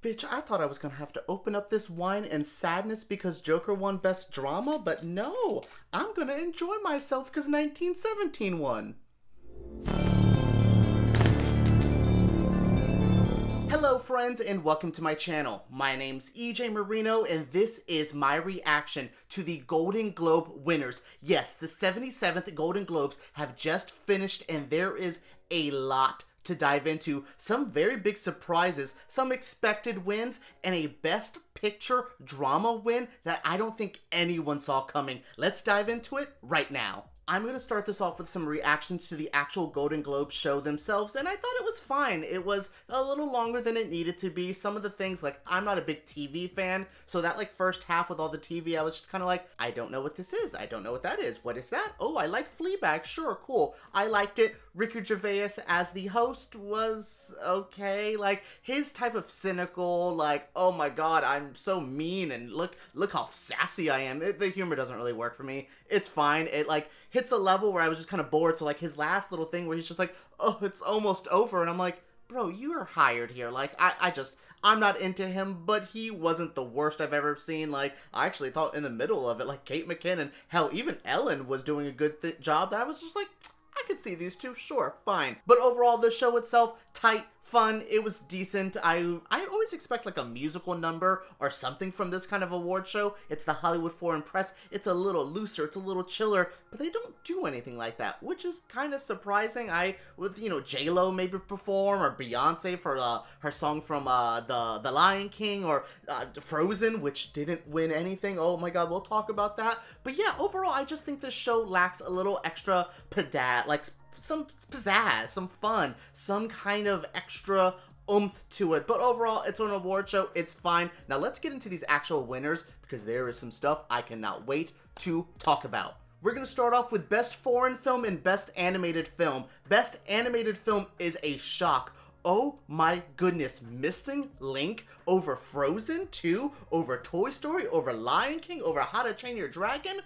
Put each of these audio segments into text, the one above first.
Bitch, I thought I was gonna have to open up this wine in sadness because Joker won Best Drama, but no, I'm gonna enjoy myself because 1917 won. Hello friends and welcome to my channel. My name's EJ Marino and this is my reaction to the Golden Globe winners. Yes, the 77th Golden Globes have just finished and there is a lot to dive into. Some very big surprises, some expected wins, and a Best Picture drama win that I don't think anyone saw coming. Let's dive into it right now. I'm going to start this off with some reactions to the actual Golden Globe show themselves, and I thought it was fine. It was a little longer than it needed to be. Some of the things, like, I'm not a big TV fan, so that, like, first half with all the TV, I was just kind of like, I don't know what this is. I don't know what that is. What is that? Oh, I like Fleabag. Sure, cool. I liked it. Ricky Gervais as the host was okay. Like, his type of cynical, like, oh my god, I'm so mean, and look how sassy I am. The humor doesn't really work for me. It's fine. It, like, hits a level where I was just kind of bored. So, like, his last little thing where he's just like, oh, it's almost over. And I'm like, bro, you are hired here. Like, I'm not into him, but he wasn't the worst I've ever seen. Like, I actually thought in the middle of it, like, Kate McKinnon, hell, even Ellen was doing a good job. That I was just like, I could see these two, sure, fine. But overall, the show itself, tight, fun, it was decent. I always expect like a musical number or something from this kind of award show. It's the Hollywood Foreign Press. It's a little looser, it's a little chiller, but they don't do anything like that, which is kind of surprising. With, you know, J-Lo maybe perform, or Beyonce for her song from the Lion King, or Frozen, which didn't win anything. Oh my god, we'll talk about that. But yeah, overall, I just think this show lacks a little extra some pizzazz, some fun, some kind of extra oomph to it. But overall, it's an award show. It's fine. Now let's get into these actual winners because there is some stuff I cannot wait to talk about. We're going to start off with Best Foreign Film and Best Animated Film. Best Animated Film is a shock. Oh my goodness, Missing Link over Frozen 2, over Toy Story, over Lion King, over How to Train Your Dragon?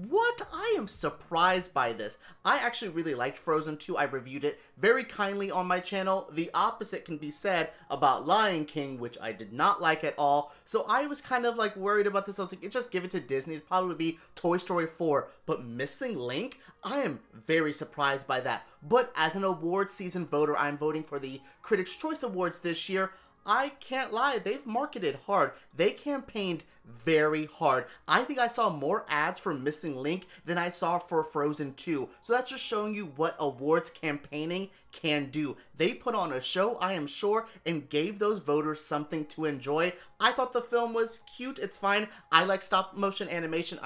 What? I am surprised by this. I actually really liked Frozen 2. I reviewed it very kindly on my channel. The opposite can be said about Lion King, which I did not like at all. So I was kind of like worried about this. I was like, just give it to Disney. It'd probably be Toy Story 4. But Missing Link? I am very surprised by that. But as an award season voter, I'm voting for the Critics' Choice Awards this year. I can't lie, they've marketed hard. They campaigned very hard. I think I saw more ads for Missing Link than I saw for Frozen 2. So that's just showing you what awards campaigning can do. They put on a show, I am sure, and gave those voters something to enjoy. I thought the film was cute. It's fine. I like stop motion animation.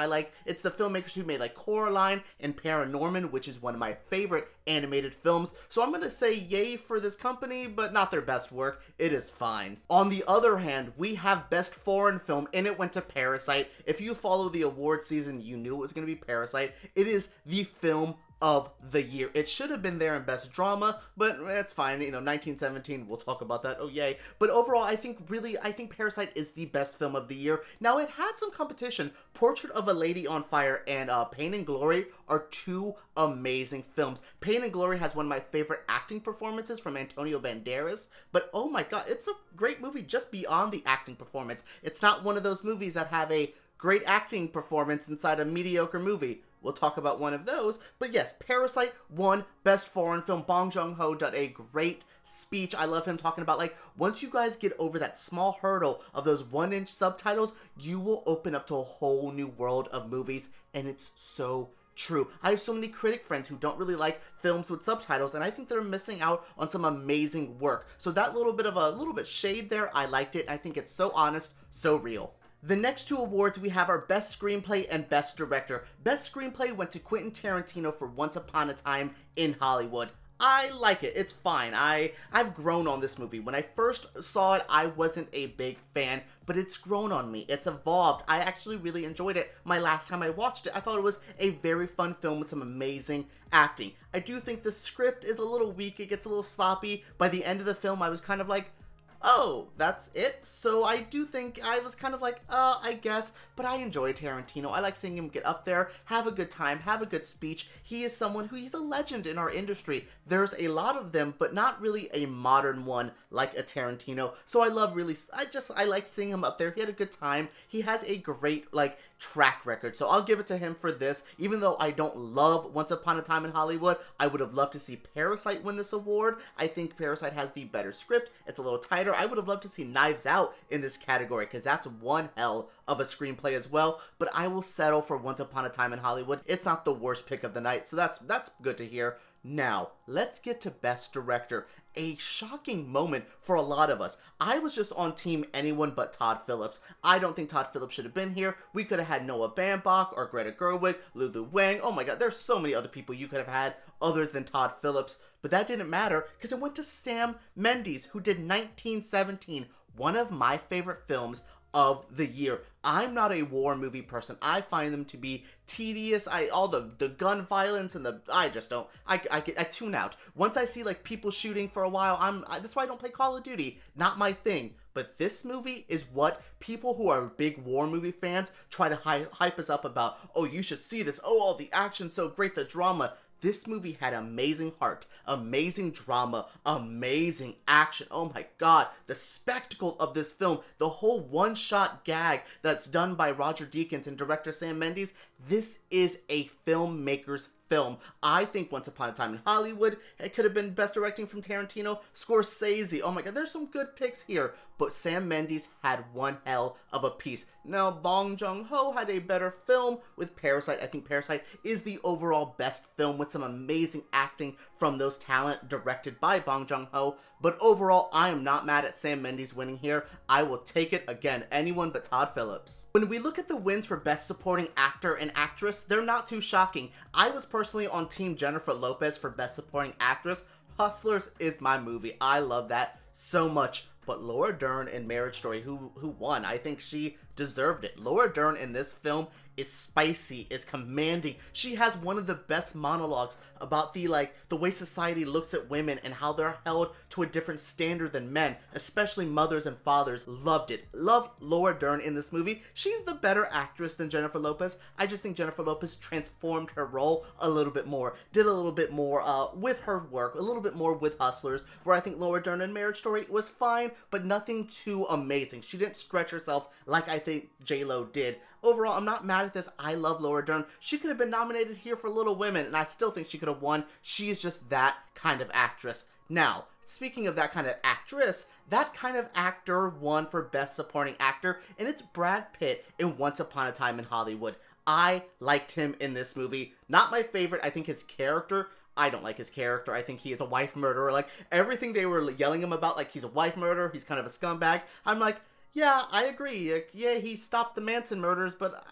It's the filmmakers who made like Coraline and Paranorman, which is one of my favorite animated films. So I'm gonna say yay for this company, but not their best work. It is fine. On the other hand, we have Best Foreign Film, and it went to Parasite. If you follow the award season, you knew it was gonna be Parasite. It is the film of the year. It should have been there in Best Drama, but it's fine. You know, 1917, we'll talk about that. Oh, yay. But overall, I think Parasite is the best film of the year. Now, it had some competition. Portrait of a Lady on Fire and Pain and Glory are two amazing films. Pain and Glory has one of my favorite acting performances from Antonio Banderas, but oh my god, it's a great movie just beyond the acting performance. It's not one of those movies that have a great acting performance inside a mediocre movie. We'll talk about one of those. But yes, Parasite won Best Foreign Film. Bong Joon-ho did a great speech. I love him talking about, like, once you guys get over that small hurdle of those 1-inch subtitles, you will open up to a whole new world of movies. And it's so true. I have so many critic friends who don't really like films with subtitles, and I think they're missing out on some amazing work. So that little bit shade there, I liked it. I think it's so honest, so real. The next two awards we have are Best Screenplay and Best Director. Best Screenplay went to Quentin Tarantino for Once Upon a Time in Hollywood. I like it. It's fine. I've grown on this movie. When I first saw it, I wasn't a big fan, but it's grown on me. It's evolved. I actually really enjoyed it my last time I watched it. I thought it was a very fun film with some amazing acting. I do think the script is a little weak. It gets a little sloppy. By the end of the film, I was kind of like, oh, that's it? So I do think I was kind of like, I guess, but I enjoy Tarantino. I like seeing him get up there, have a good time, have a good speech. He is someone he's a legend in our industry. There's a lot of them, but not really a modern one like a Tarantino. So I like seeing him up there. He had a good time. He has a great, like, track record. So I'll give it to him for this. Even though I don't love Once Upon a Time in Hollywood, I would have loved to see Parasite win this award. I think Parasite has the better script. It's a little tighter. I would have loved to see Knives Out in this category because that's one hell of a screenplay as well. But I will settle for Once Upon a Time in Hollywood. It's not the worst pick of the night, so that's good to hear. Now, let's get to Best Director. A shocking moment for a lot of us. I was just on team anyone but Todd Phillips. I don't think Todd Phillips should have been here. We could have had Noah Baumbach or Greta Gerwig, Lulu Wang. Oh my god, there's so many other people you could have had other than Todd Phillips. But that didn't matter because it went to Sam Mendes, who did 1917, one of my favorite films of the year. I'm not a war movie person. I find them to be tedious. All the gun violence and I just don't. I tune out. Once I see like people shooting for a while, that's why I don't play Call of Duty. Not my thing. But this movie is what people who are big war movie fans try to hype us up about. Oh, you should see this. Oh, all the action so great, the drama. This movie had amazing heart, amazing drama, amazing action. Oh my god, the spectacle of this film, the whole one-shot gag that's done by Roger Deakins and director Sam Mendes. This is a filmmaker's film. I think Once Upon a Time in Hollywood, it could have been best directing from Tarantino. Scorsese, oh my god, there's some good picks here. But Sam Mendes had one hell of a piece. Now, Bong Joon-ho had a better film with Parasite. I think Parasite is the overall best film with some amazing acting from those talent directed by Bong Joon-ho. But overall, I am not mad at Sam Mendes winning here. I will take it again, anyone but Todd Phillips. When we look at the wins for Best Supporting Actor and Actress, they're not too shocking. I was personally on Team Jennifer Lopez for Best Supporting Actress. Hustlers is my movie. I love that so much. But Laura Dern in Marriage Story, who won, I think she deserved it. Laura Dern in this film is spicy, is commanding. She has one of the best monologues about the way society looks at women and how they're held to a different standard than men, especially mothers and fathers. Loved it. Loved Laura Dern in this movie. She's the better actress than Jennifer Lopez. I just think Jennifer Lopez transformed her role a little bit more, did a little bit more with her work, a little bit more with Hustlers, where I think Laura Dern in Marriage Story was fine, but nothing too amazing. She didn't stretch herself like I think J-Lo did. Overall, I'm not mad at this. I love Laura Dern. She could have been nominated here for Little Women, and I still think she could have won. She is just that kind of actress. Now, speaking of that kind of actress, that kind of actor won for Best Supporting Actor, and it's Brad Pitt in Once Upon a Time in Hollywood. I liked him in this movie. Not my favorite. I think his character, I don't like his character. I think he is a wife murderer. Like, everything they were yelling him about, like, he's a wife murderer, he's kind of a scumbag. I'm like, yeah, I agree. Yeah, he stopped the Manson murders, but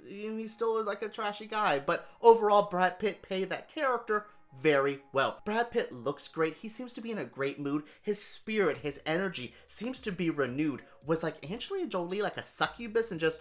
he's still like a trashy guy. But overall, Brad Pitt played that character very well. Brad Pitt looks great. He seems to be in a great mood. His spirit, his energy seems to be renewed. Was like Angelina Jolie like a succubus and just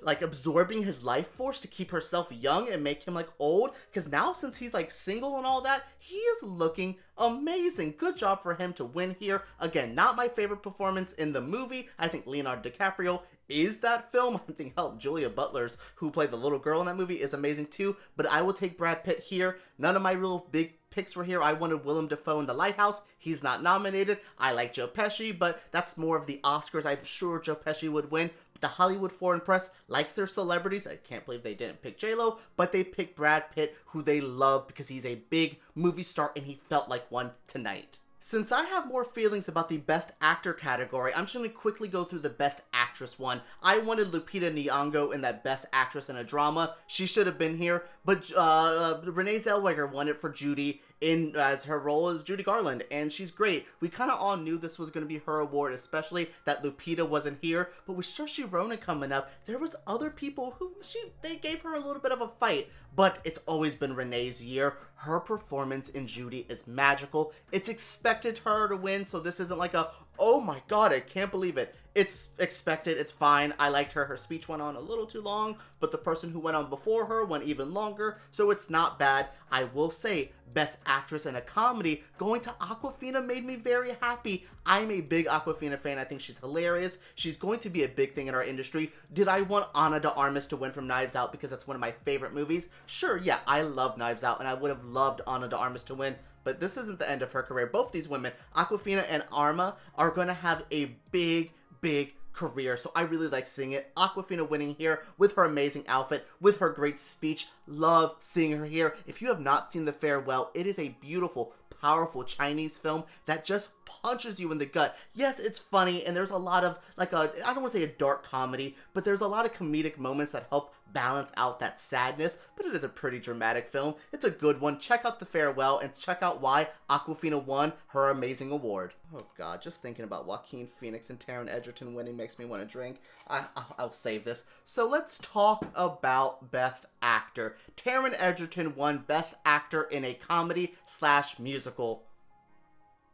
like absorbing his life force to keep herself young and make him like old? Because now since he's like single and all that, he is looking amazing. Good job for him to win here. Again, not my favorite performance in the movie. I think Leonardo DiCaprio is that film. I think Julia Butler's, who played the little girl in that movie, is amazing too. But I will take Brad Pitt here. None of my real big picks were here. I wanted Willem Dafoe in The Lighthouse. He's not nominated. I like Joe Pesci, but that's more of the Oscars. I'm sure Joe Pesci would win. But the Hollywood foreign press likes their celebrities. I can't believe they didn't pick J-Lo, but they picked Brad Pitt, who they love because he's a big movie star and he felt like one tonight. Since I have more feelings about the Best Actor category, I'm just going to quickly go through the Best Actress one. I wanted Lupita Nyong'o in that Best Actress in a Drama. She should have been here, but Renée Zellweger won it for Judy as her role as Judy Garland, and she's great. We kind of all knew this was going to be her award, especially that Lupita wasn't here, but with Saoirse Ronan coming up, there was other people who they gave her a little bit of a fight, but it's always been Renee's year. Her performance in Judy is magical. It's expected her to win, so this isn't like a, Oh my god, I can't believe it. It's expected, it's fine. I liked her. Her speech went on a little too long, but the person who went on before her went even longer, so it's not bad. I will say, Best Actress in a Comedy, going to Awkwafina made me very happy. I'm a big Awkwafina fan. I think she's hilarious. She's going to be a big thing in our industry. Did I want Ana de Armas to win from Knives Out because that's one of my favorite movies? Sure, yeah, I love Knives Out, and I would have loved Ana de Armas to win. But this isn't the end of her career. Both these women, Awkwafina and Arma, are going to have a big career, so I really like seeing it. Awkwafina winning here with her amazing outfit, with her great speech. Love seeing her here. If you have not seen The Farewell, it is a beautiful, powerful Chinese film that just punches you in the gut. Yes, it's funny, and there's a lot of, I don't want to say a dark comedy, but there's a lot of comedic moments that help balance out that sadness, but it is a pretty dramatic film. It's a good one. Check out The Farewell, and check out why Awkwafina won her amazing award. Oh god, just thinking about Joaquin Phoenix and Taron Egerton winning makes me want to drink. I'll save this. So let's talk about Best Actor. Taron Egerton won Best Actor in a Comedy/Musical.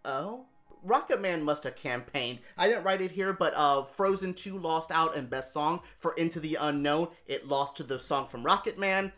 Oh? Rocketman must have campaigned. I didn't write it here, but Frozen 2 lost out in Best Song for Into the Unknown. It lost to the song from Rocketman.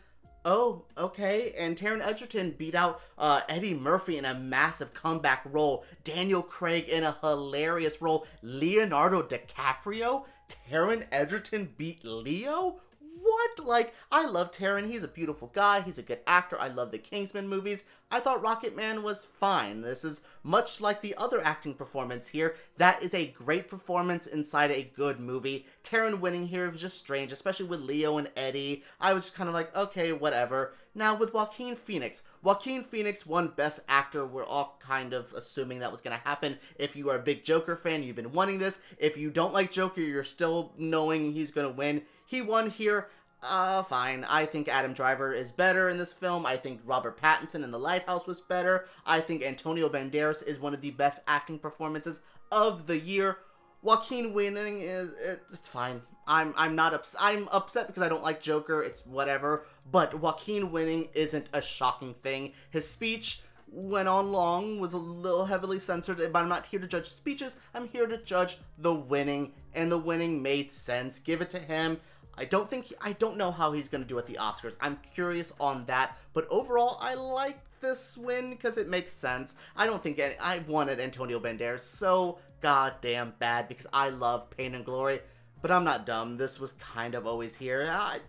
Oh, okay. And Taron Egerton beat out Eddie Murphy in a massive comeback role. Daniel Craig in a hilarious role. Leonardo DiCaprio? Taron Egerton beat Leo? What? I love Taron. He's a beautiful guy. He's a good actor. I love the Kingsman movies. I thought Rocketman was fine. This is much like the other acting performance here. That is a great performance inside a good movie. Taron winning here was just strange, especially with Leo and Eddie. I was just kind of like, okay, whatever. Now with Joaquin Phoenix. Joaquin Phoenix won Best Actor. We're all kind of assuming that was going to happen. If you are a big Joker fan, you've been wanting this. If you don't like Joker, you're still knowing he's going to win. He won here. Fine. I think Adam Driver is better in this film. I think Robert Pattinson in The Lighthouse was better. I think Antonio Banderas is one of the best acting performances of the year. Joaquin winning it's fine. I'm not upset. I'm upset because I don't like Joker. It's whatever. But Joaquin winning isn't a shocking thing. His speech went on long, was a little heavily censored, but I'm not here to judge speeches. I'm here to judge the winning, and the winning made sense. Give it to him. I don't know how he's going to do at the Oscars. I'm curious on that. But overall, I like this win because it makes sense. I don't think I wanted Antonio Banderas so goddamn bad because I love Pain and Glory. But I'm not dumb. This was kind of always here.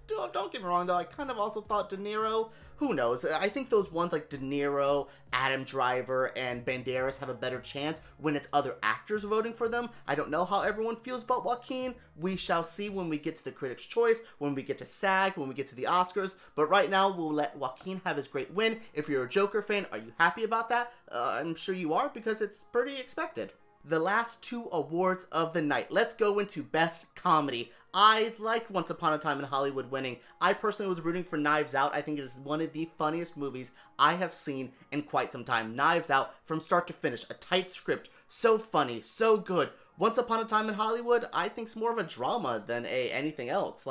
Don't get me wrong, though. I kind of also thought De Niro. Who knows? I think those ones like De Niro, Adam Driver, and Banderas have a better chance when it's other actors voting for them. I don't know how everyone feels about Joaquin. We shall see when we get to the Critics' Choice, when we get to SAG, when we get to the Oscars. But right now, we'll let Joaquin have his great win. If you're a Joker fan, are you happy about that? I'm sure you are because it's pretty expected. The last two awards of the night. Let's go into Best Comedy. I liked Once Upon a Time in Hollywood winning. I personally was rooting for Knives Out. I think it is one of the funniest movies I have seen in quite some time. Knives Out, from start to finish, a tight script, so funny, so good. Once Upon a Time in Hollywood, I think it's more of a drama than anything else.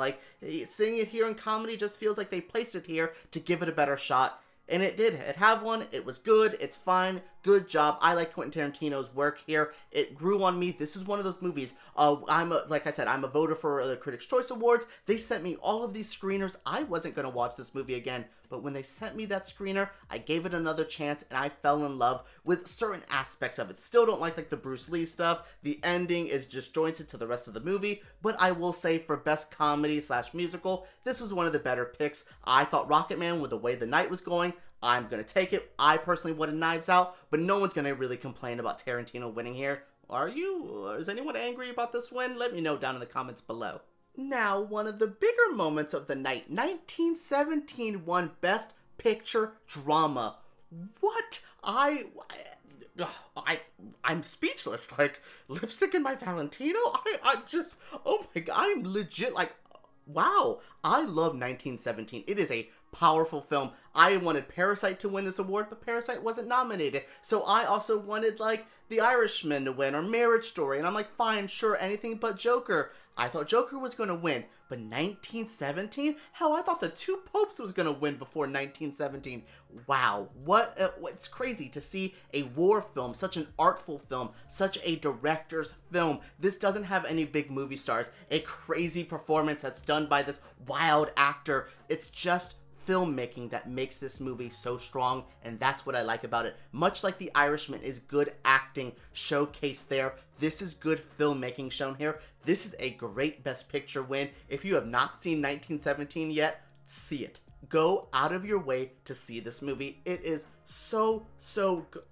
Seeing it here in comedy just feels like they placed it here to give it a better shot. And it did. It have one. It was good. It's fine. Good job. I like Quentin Tarantino's work here. It grew on me. This is one of those movies. Like I said, I'm a voter for the Critics' Choice Awards. They sent me all of these screeners. I wasn't going to watch this movie again. But when they sent me that screener, I gave it another chance, and I fell in love with certain aspects of it. Still don't like the Bruce Lee stuff. The ending is disjointed to the rest of the movie. But I will say, for Best Comedy/Musical, this was one of the better picks. I thought Rocketman, with the way the night was going, I'm going to take it. I personally wanted Knives Out, but no one's going to really complain about Tarantino winning here. Are you? Is anyone angry about this win? Let me know down in the comments below. Now, one of the bigger moments of the night, 1917 won Best Picture Drama. What? I'm speechless. Lipstick in my Valentino? I'm just, oh my god, I'm legit wow. I love 1917. It is a powerful film. I wanted Parasite to win this award, but Parasite wasn't nominated. So I also wanted, like, The Irishman to win, or Marriage Story. And I'm like, fine, sure, anything but Joker. I thought Joker was going to win. But 1917? Hell, I thought The Two Popes was going to win before 1917. Wow. It's crazy to see a war film, such an artful film, such a director's film. This doesn't have any big movie stars. A crazy performance that's done by this wild actor. It's just filmmaking that makes this movie so strong, and that's what I like about it. Much like The Irishman is good acting showcased there, this is good filmmaking shown here. This is a great Best Picture win. If you have not seen 1917 yet, see it. Go out of your way to see this movie. It is so good.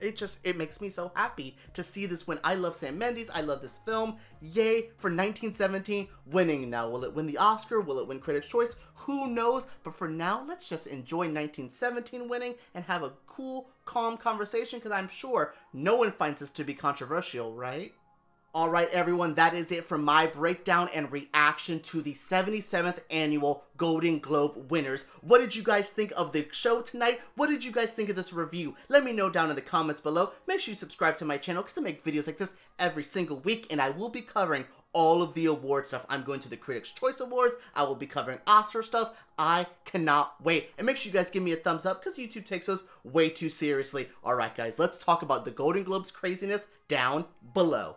It makes me so happy to see this win. I love Sam Mendes. I love this film. Yay for 1917 winning. Now, will it win the Oscar? Will it win Critics' Choice? Who knows? But for now, let's just enjoy 1917 winning and have a cool, calm conversation, because I'm sure no one finds this to be controversial, right? Alright everyone, that is it for my breakdown and reaction to the 77th annual Golden Globe winners. What did you guys think of the show tonight? What did you guys think of this review? Let me know down in the comments below. Make sure you subscribe to my channel because I make videos like this every single week, and I will be covering all of the award stuff. I'm going to the Critics' Choice Awards. I will be covering Oscar stuff. I cannot wait. And make sure you guys give me a thumbs up because YouTube takes those way too seriously. Alright guys, let's talk about the Golden Globes craziness down below.